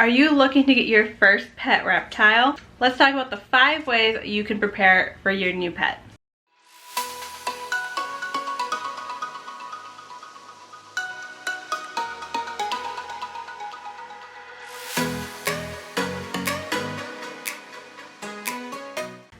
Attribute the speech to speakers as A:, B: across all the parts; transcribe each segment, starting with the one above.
A: Are you looking to get your first pet reptile? Let's talk about the 5 ways you can prepare for your new pet.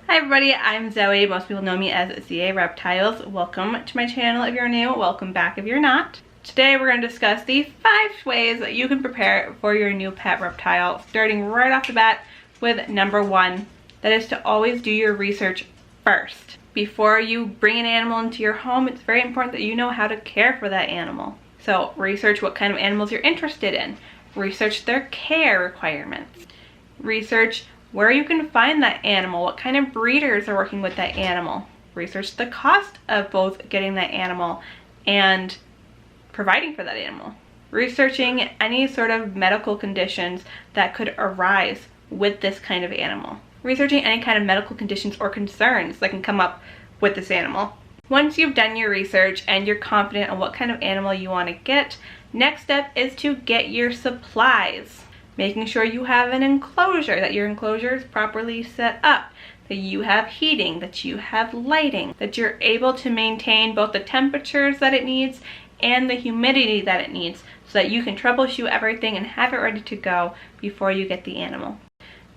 A: Hi everybody, I'm Zoe. Most people know me as ZA Reptiles. Welcome to my channel if you're new. Welcome back if you're not. Today we're going to discuss the 5 ways that you can prepare for your new pet reptile, starting right off the bat with number 1. That is to always do your research first. Before you bring an animal into your home, it's very important that you know how to care for that animal. So research what kind of animals you're interested in. Research their care requirements. Research where you can find that animal, what kind of breeders are working with that animal. Research the cost of both getting that animal and providing for that animal. Researching any sort of medical conditions that could arise with this kind of animal. Researching any kind of medical conditions or concerns that can come up with this animal. Once you've done your research and you're confident on what kind of animal you want to get, next step is to get your supplies. Making sure you have an enclosure, that your enclosure is properly set up, that you have heating, that you have lighting, that you're able to maintain both the temperatures that it needs and the humidity that it needs so that you can troubleshoot everything and have it ready to go before you get the animal.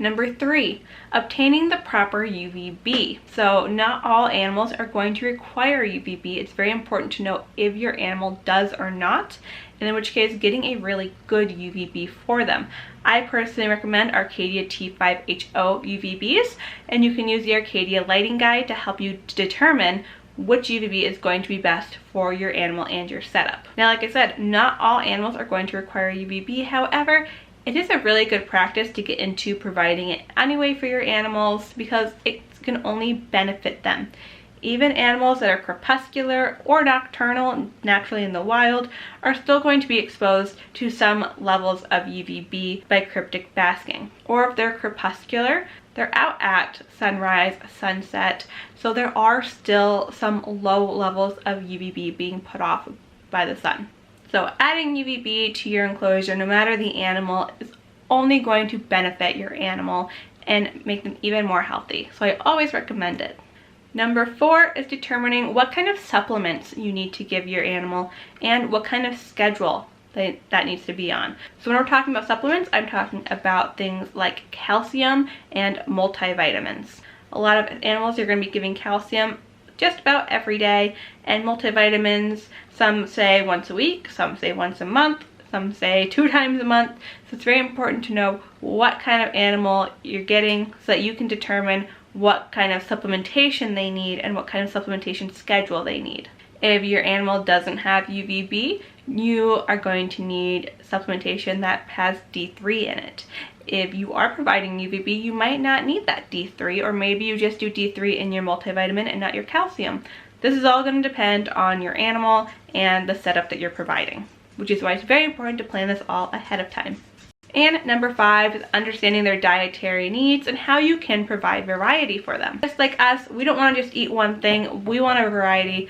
A: Number 3, obtaining the proper UVB. So not all animals are going to require UVB. It's very important to know if your animal does or not, and in which case getting a really good UVB for them. I personally recommend Arcadia T5HO UVBs, and you can use the Arcadia lighting guide to help you determine which UVB is going to be best for your animal and your setup. Now, like I said, not all animals are going to require UVB. However, it is a really good practice to get into providing it anyway for your animals because it can only benefit them. Even animals that are crepuscular or nocturnal, naturally in the wild, are still going to be exposed to some levels of UVB by cryptic basking. Or if they're crepuscular, they're out at sunrise, sunset, so there are still some low levels of UVB being put off by the sun. So adding UVB to your enclosure, no matter the animal, is only going to benefit your animal and make them even more healthy. So I always recommend it. Number 4 is determining what kind of supplements you need to give your animal and what kind of schedule that needs to be on. So when we're talking about supplements, I'm talking about things like calcium and multivitamins. A lot of animals are going to be giving calcium just about every day, and multivitamins, some say once a week, some say once a month, some say 2 times a month. So it's very important to know what kind of animal you're getting so that you can determine what kind of supplementation they need and what kind of supplementation schedule they need. If your animal doesn't have UVB, you are going to need supplementation that has D3 in it. If you are providing UVB, you might not need that D3, or maybe you just do D3 in your multivitamin and not your calcium. This is all going to depend on your animal and the setup that you're providing, which is why it's very important to plan this all ahead of time. And number 5 is understanding their dietary needs and how you can provide variety for them. Just like us, we don't want to just eat one thing, we want a variety.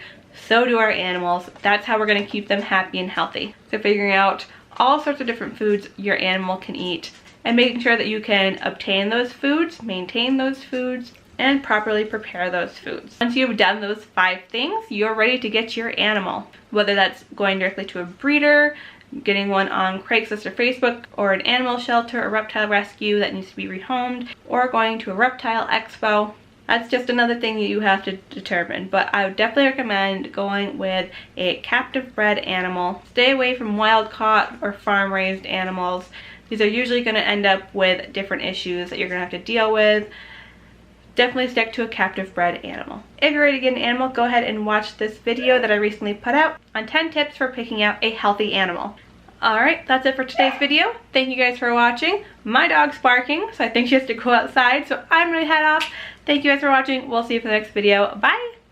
A: So do our animals. That's how we're going to keep them happy and healthy. So figuring out all sorts of different foods your animal can eat and making sure that you can obtain those foods, maintain those foods, and properly prepare those foods. Once you've done those 5 things, you're ready to get your animal. Whether that's going directly to a breeder, getting one on Craigslist or Facebook, or an animal shelter or reptile rescue that needs to be rehomed, or going to a reptile expo. That's just another thing that you have to determine, but I would definitely recommend going with a captive bred animal. Stay away from wild caught or farm raised animals. These are usually going to end up with different issues that you're going to have to deal with. Definitely stick to a captive bred animal. If you're ready to get an animal, go ahead and watch this video that I recently put out on 10 tips for picking out a healthy animal. Alright, that's it for today's video. Thank you guys for watching. My dog's barking, so I think she has to go outside, so I'm gonna head off. Thank you guys for watching. We'll see you for the next video. Bye!